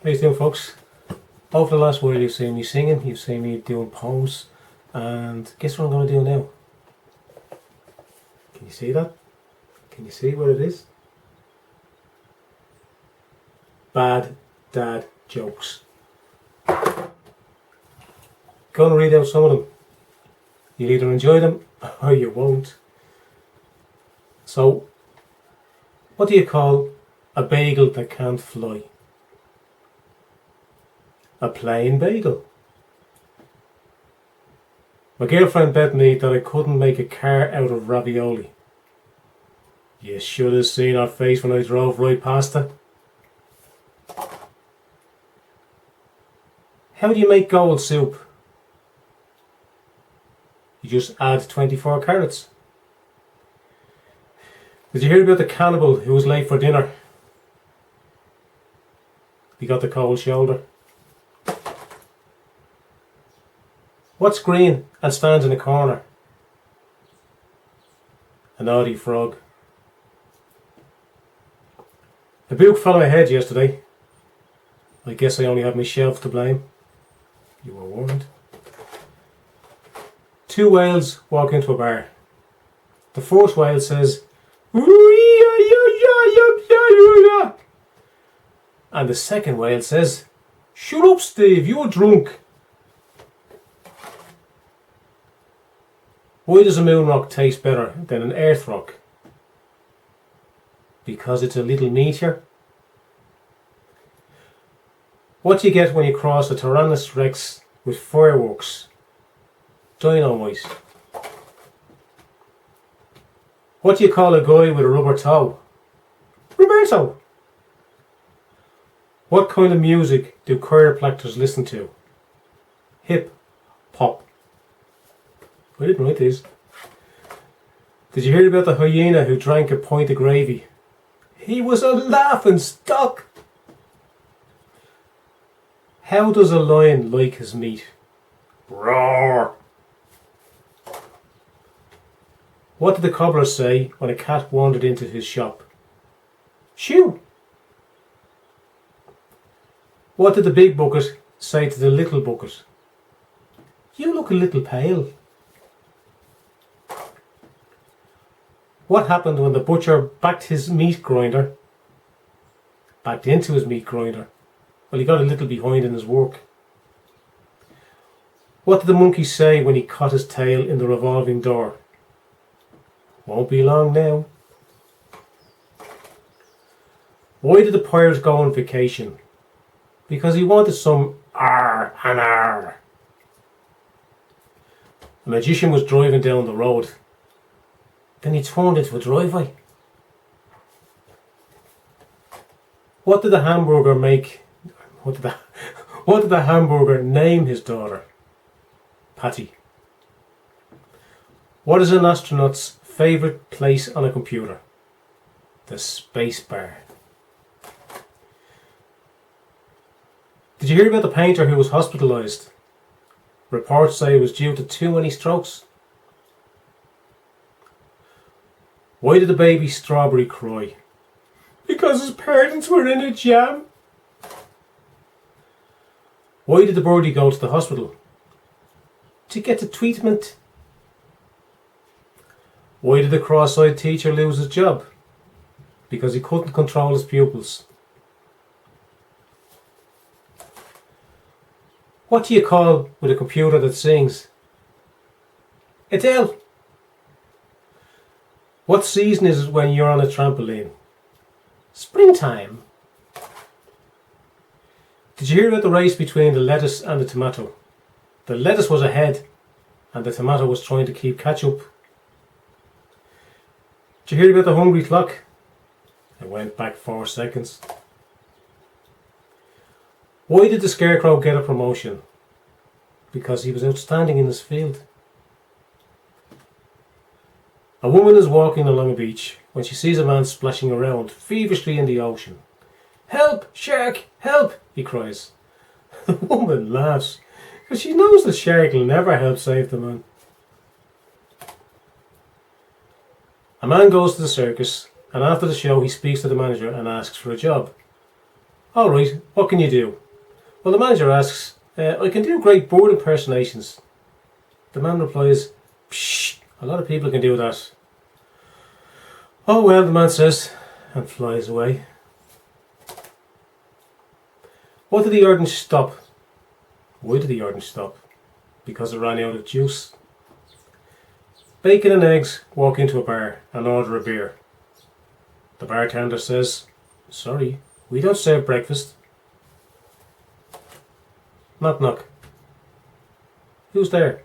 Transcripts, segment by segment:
How you doing, folks? Over the last while you've seen me singing, you've seen me doing poems, and guess what I'm going to do now? Can you see that? Can you see what it is? Bad dad jokes. Going to read out some of them. You'll either enjoy them or you won't. So, what do you call a bagel that can't fly? A plain bagel. My girlfriend bet me that I couldn't make a car out of ravioli. You should have seen her face when I drove right past her. How do you make gold soup? You just add 24 carrots. Did you hear about the cannibal who was late for dinner? He got the cold shoulder. What's green and stands in a corner? A naughty frog. A book fell on my head yesterday. I guess I only have myself to blame. You were warned. Two whales walk into a bar. The first whale says, and the second whale says, "Shut up, Steve, you're drunk." Why does a moon rock taste better than an earth rock? Because it's a little meteor. What do you get when you cross a Tyrannosaurus Rex with fireworks? Dynamite. What do you call a guy with a rubber toe? Roberto. What kind of music do chiropractors listen to? Hip hop. I didn't write these. Did you hear about the hyena who drank a pint of gravy? He was a laughing stock. How does a lion like his meat? Roar. What did the cobbler say when a cat wandered into his shop? Shoo. What did the big bucket say to the little bucket? You look a little pale. What happened when the butcher backed into his meat grinder? Well, he got a little behind in his work. What did the monkey say when he caught his tail in the revolving door? Won't be long now. Why did the pirate go on vacation? Because he wanted some R and R. A magician was driving down the road. Then he turned into a driveway. What did the hamburger make? What did the hamburger name his daughter? Patty. What is an astronaut's favourite place on a computer? The space bar. Did you hear about the painter who was hospitalised? Reports say it was due to too many strokes. Why did the baby strawberry cry? Because his parents were in a jam. Why did the birdie go to the hospital? To get the treatment. Why did the cross-eyed teacher lose his job? Because he couldn't control his pupils. What do you call with a computer that sings? Adele. What season is it when you're on a trampoline? Springtime. Did you hear about the race between the lettuce and the tomato? The lettuce was ahead and the tomato was trying to keep catch up. Did you hear about the hungry clock? It went back 4 seconds. Why did the scarecrow get a promotion? Because he was outstanding in his field. A woman is walking along a beach when she sees a man splashing around feverishly in the ocean. "Help! Shark! Help!" he cries. The woman laughs because she knows the shark will never help save the man. A man goes to the circus and after the show he speaks to the manager and asks for a job. Alright, what can you do? Well, the manager asks, I can do great bird impersonations. The man replies, psh, a lot of people can do that. Oh well, the man says, and flies away. What did the orange stop? Why did the orange stop? Because it ran out of juice. Bacon and eggs walk into a bar and order a beer. The bartender says, sorry, we don't serve breakfast. Knock knock. Who's there?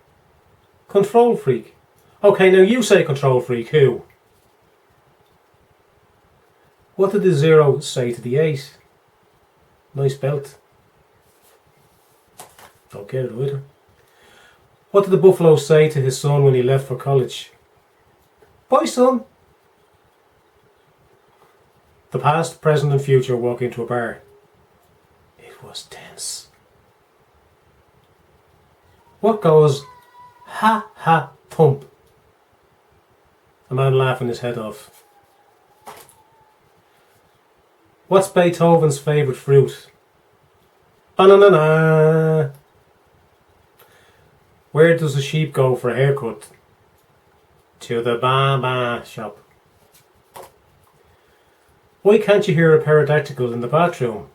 Control freak. Okay, now you say control freak. Who? What did the 0 say to the 8? Nice belt. Don't get it either. What did the buffalo say to his son when he left for college? Bye, son. The past, present and future walk into a bar. It was tense. What goes ha ha thump? A man laughing his head off. What's Beethoven's favourite fruit? Banana. Where does the sheep go for a haircut? To the barber shop. Why can't you hear a pterodactyl in the bathroom?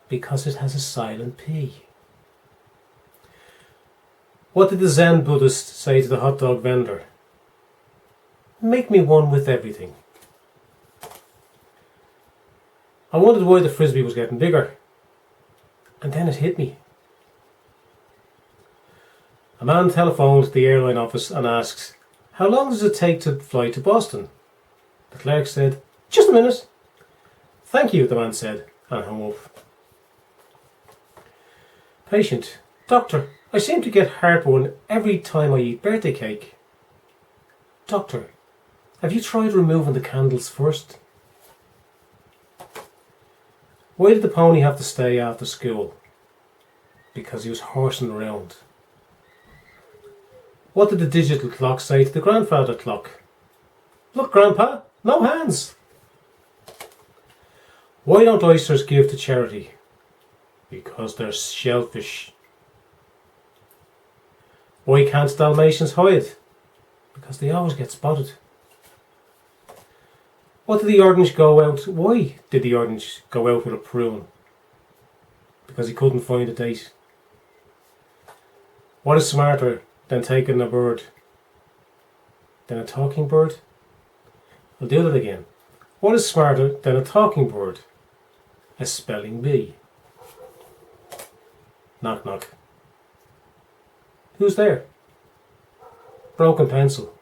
Because it has a silent P. What did the Zen Buddhist say to the hot dog vendor? Make me one with everything. I wondered why the frisbee was getting bigger. And then it hit me. A man telephones the airline office and asks, how long does it take to fly to Boston? The clerk said, just a minute. Thank you, the man said, and hung up. Patient, doctor, I seem to get heartburn every time I eat birthday cake. Doctor, have you tried removing the candles first? Why did the pony have to stay after school? Because he was horsing around. What did the digital clock say to the grandfather clock? Look, Grandpa, no hands. Why don't oysters give to charity? Because they're shellfish. Why can't Dalmatians hide? Because they always get spotted. What did the orange go out? Why did the orange go out with a prune? Because he couldn't find a date. What is smarter than taking a bird? Than a talking bird? I'll do that again. What is smarter than a talking bird? A spelling bee. Knock knock. Who's there? Broken pencil.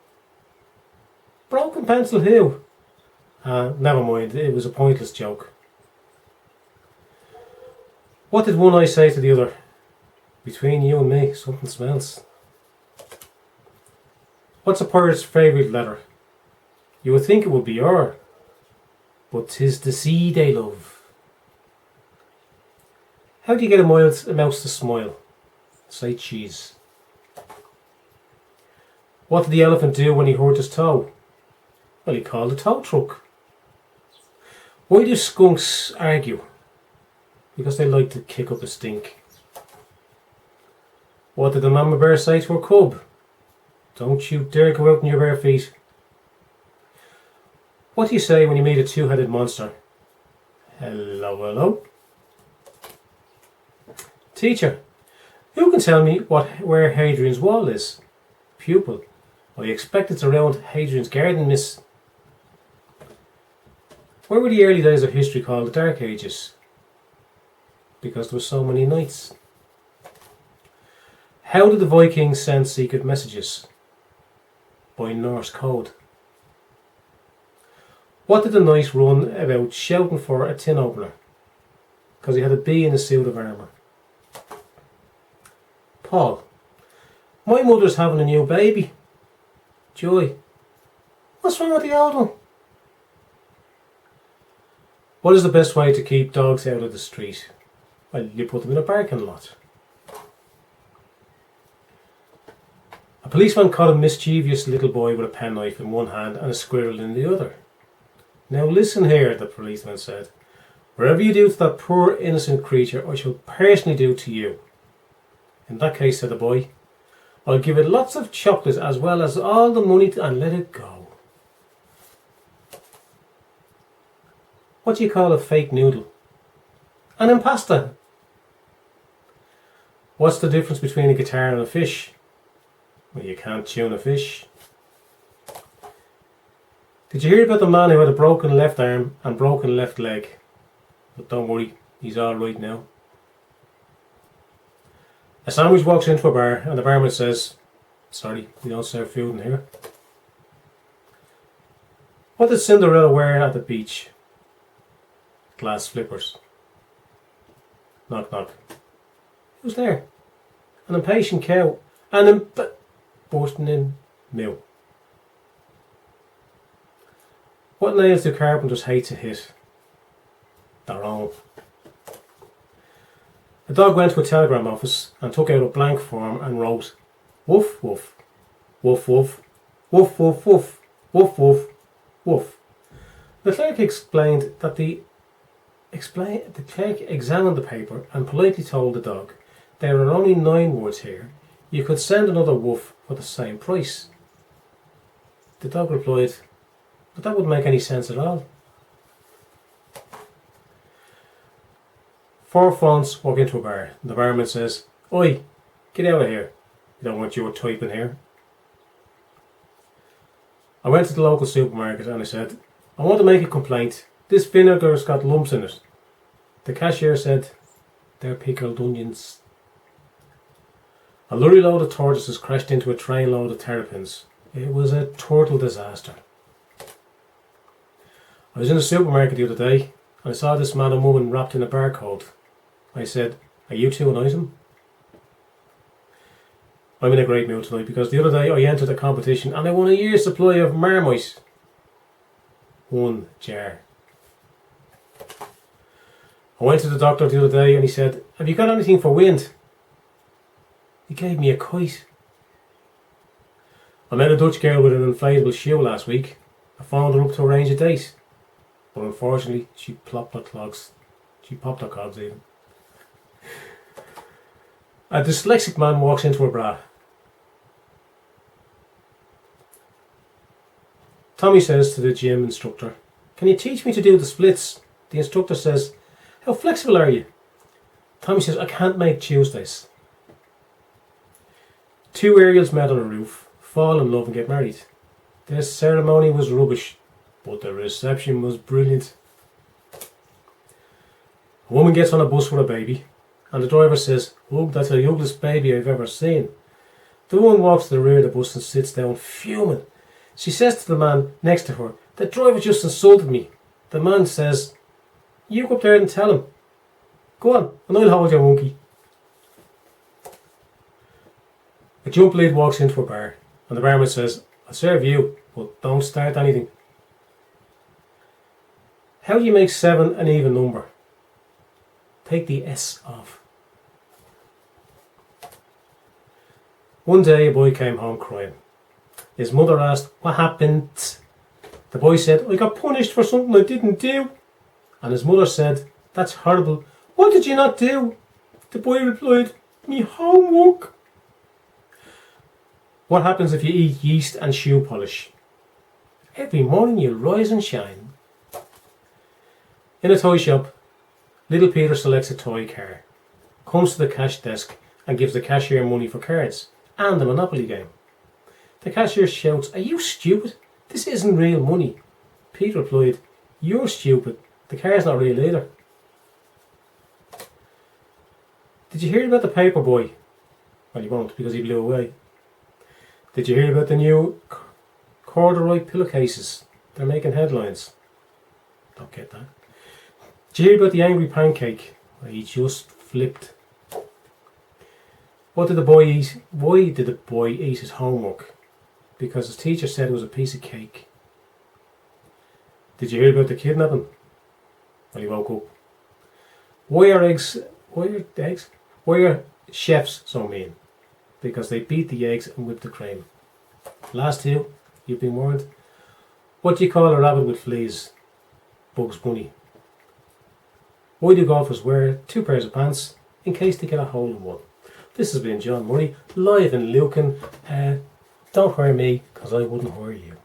Broken pencil who? Never mind, it was a pointless joke. What did one eye say to the other? Between you and me, something smells. What's a pirate's favourite letter? You would think it would be R, but 'tis the C they love. How do you get a mouse to smile? Say cheese. What did the elephant do when he hurt his toe? Well, he called a tow truck. Why do skunks argue? Because they like to kick up a stink. What did the mama bear say to her cub? Don't you dare go out in your bare feet. What do you say when you meet a two-headed monster? Hello, hello. Teacher, who can tell me where Hadrian's Wall is? Pupil, I expect it's around Hadrian's Garden, miss. Why were the early days of history called the Dark Ages? Because there were so many nights. How did the Vikings send secret messages? By Norse code. What did the knight run about shouting for a tin opener? Because he had a bee in a suit of armour. Paul, my mother's having a new baby. Joy, what's wrong with the old one? What is the best way to keep dogs out of the street? Well, you put them in a parking lot. A policeman caught a mischievous little boy with a penknife in one hand and a squirrel in the other. Now listen here, the policeman said. Whatever you do to that poor innocent creature, I shall personally do to you. In that case, said the boy, I'll give it lots of chocolate as well as all the money and let it go. What do you call a fake noodle? An impasta. What's the difference between a guitar and a fish? Well, you can't tune a fish. Did you hear about the man who had a broken left arm and broken left leg? But don't worry, he's alright now. A sandwich walks into a bar and the barman says, sorry, we don't serve food in here. What did Cinderella wear at the beach? Glass slippers. Knock knock. Who's there? An impatient cow. Bursting in moo. What nails do carpenters hate to hit? Their own. A dog went to a telegram office and took out a blank form and wrote, woof woof, woof woof, woof woof woof, woof woof, woof. The clerk explained that the clerk examined the paper and politely told the dog, there are only 9 words here. You could send another woof for the same price. The dog replied, but that wouldn't make any sense at all. 4 fonts walk into a bar. The barman says, oi, get out of here. We don't want your type in here. I went to the local supermarket and I said, I want to make a complaint. This vinegar's got lumps in it. The cashier said, they're pickled onions. A lorry load of tortoises crashed into a train load of terrapins. It was a total disaster. I was in a supermarket the other day and I saw this man and woman wrapped in a barcode. I said, are you two an item? I'm in a great mood tonight because the other day I entered a competition and I won a year's supply of Marmite. 1 jar. I went to the doctor the other day and he said, have you got anything for wind? He gave me a kite. I met a Dutch girl with an inflatable shoe last week. I phoned her up to arrange a date. But unfortunately, she popped her clogs. She popped her cogs even. A dyslexic man walks into a bra. Tommy says to the gym instructor, can you teach me to do the splits? The instructor says, how flexible are you? Tommy says, I can't make Tuesdays. 2 Ariels met on a roof, fall in love and get married. The ceremony was rubbish, but the reception was brilliant. A woman gets on a bus with a baby, and the driver says, oh, that's the ugliest baby I've ever seen. The woman walks to the rear of the bus and sits down fuming. She says to the man next to her, the driver just insulted me. The man says, you go up there and tell him. Go on, and I'll hold your monkey. A jump lead walks into a bar, and the barman says, I'll serve you, but don't start anything. How do you make 7 an even number? Take the S off. One day a boy came home crying. His mother asked, what happened? The boy said, I got punished for something I didn't do. And his mother said, that's horrible. What did you not do? The boy replied, me homework. What happens if you eat yeast and shoe polish? Every morning you'll rise and shine. In a toy shop, little Peter selects a toy car, comes to the cash desk and gives the cashier money for cards and a Monopoly game. The cashier shouts, are you stupid? This isn't real money. Peter replied, you're stupid. The car's not real either. Did you hear about the paper boy? Well, you won't because he blew away. Did you hear about the new corduroy pillowcases? They're making headlines. Don't get that. Did you hear about the angry pancake? Well, he just flipped. What did the boy eat? Why did the boy eat his homework? Because his teacher said it was a piece of cake. Did you hear about the kidnapping? Well, he woke up. Why are chefs so mean? Because they beat the eggs and whip the cream. Last 2, you've been warned. What do you call a rabbit with fleas? Bugs Bunny. Why do golfers wear 2 pairs of pants? In case they get a hole in one. This has been John Murray, live in Lucan. Don't hire me, because I wouldn't hire you.